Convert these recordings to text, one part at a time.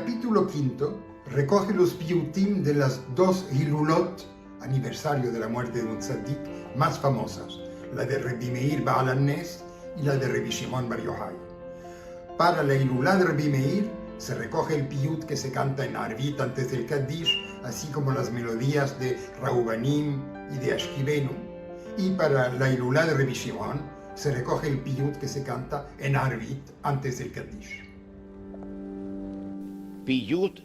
capítulo quinto recoge los piyutim de las dos Hilulot, aniversario de la muerte de un tzaddik, más famosas, la de Rabbi Meir Baal HaNes y la de Rabbi Shimon Bar Yochai. Para la Hilulá de Rabbi Meir se recoge el piyut que se canta en Arvit antes del Kaddish, así como las melodías de Raubanim y de Ashkibenu. Y para la Hilulá de Rabbi Shimon se recoge el piyut que se canta en Arvit antes del Kaddish. פיוט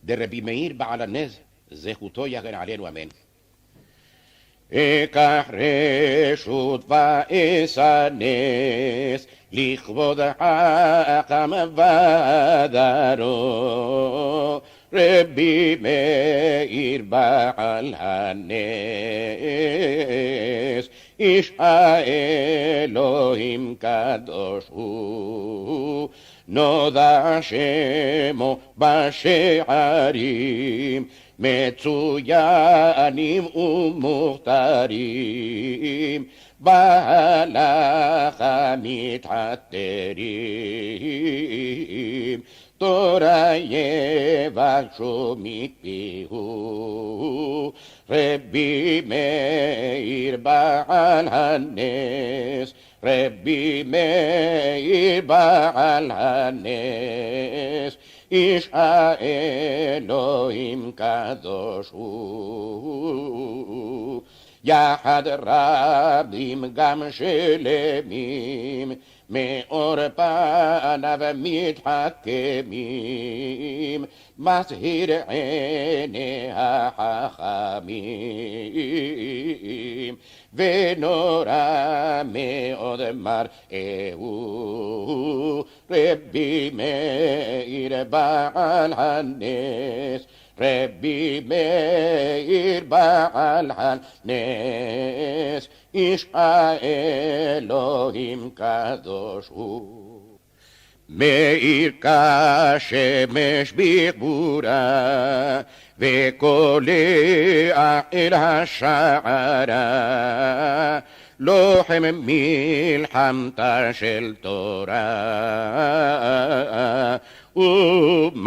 דרבי מאיר בעל הנס, זכותו יגן עלינו אמן. אקח רשות ואסנס לכבוד חכם ודרו רבי מאיר בעל הנס איש האלוהים קדוש הוא נודע שמו בשערים מצוינים ומוכתרים בהלכה מתעטרים תורה יבקשו מפיהו רבי מאיר בעל הנס רבי מאיר בעל הנס איש האלוהים קדוש הוא יחד רבים גם שלמים מאור פניו מתחכמים מזהיר עיני החכמים ונורא מאוד מראהו רבי מאיר בעל הנס רבי מאיר בעל הנס איש האלוהים קדוש הוא מאיר כשמש בכבורה וקולע אל השערה לוחם מלחמתה של תורה ומגן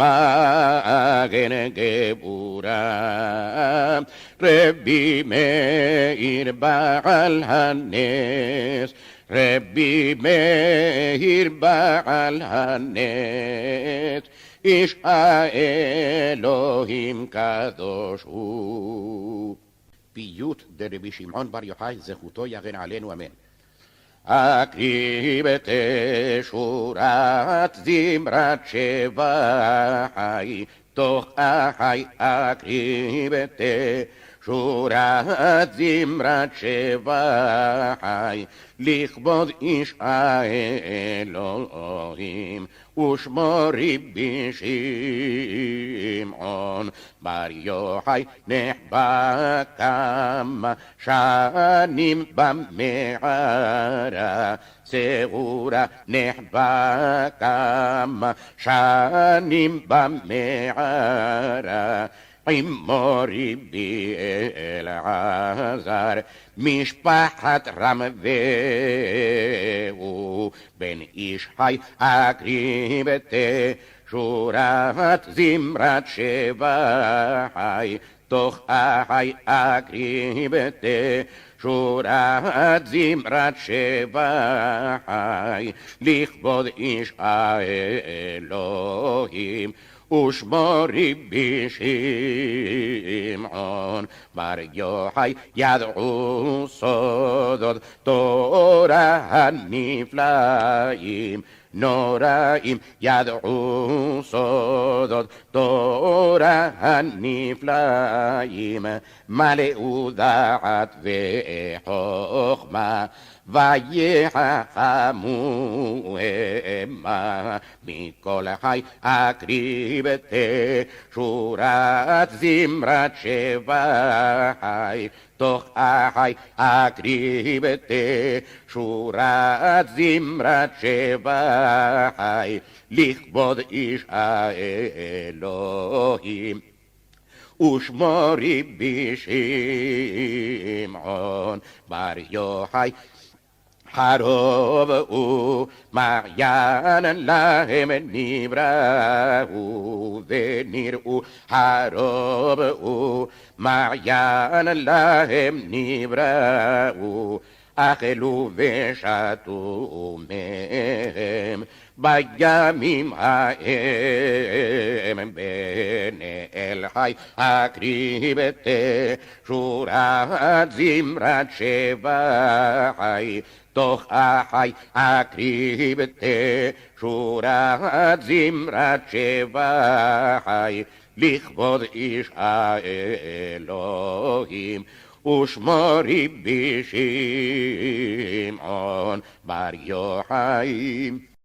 גבורה רבי מאיר בעל הנס רבי מאיר בעל הנס איש האלוהים קדוש הוא פיוט דרבי שמעון בר יוחאי זכותו יגן עלינו אמן. אקריב שורת זמרת שבחי תוך אחי אקריב שורת זמרת שבחי לכבוד איש האלוהים ושמו רבי שמעון בר יוחאי נחבא כמה שנים במערה סגורה נחבא כמה שנים במערה עמו רבי אלעזר משפחת רמבהו בן איש חי אקריב שורת זמרת שבחי תוך אחי אקריב שורת זמרת שבחי לכבוד איש האלוהים ושמו רבי שמעון בר יוחאי ידעו סודות תורה הנפלאים נוראים ידעו סודות תורה הנפלאים מלאו דעת וחוכמה ויחכמו המה מכל חי אקריב שורת זמרת שבחי תוך אחי אקריב שורת זמרת שבחי לכבוד איש האלוהים ושמו רבי שמעון בר יוחאי Harovu Marianen lahem nibrau veniru Harovu Marianen lahem nibrau Achelu veshatu mehem Bayamim haem bene el hay akribete Shurat zimrat sheva hay doch ahai akribete shurat zimrat shevai lichvod ish Elohim ushmori bishim on bar Yochai.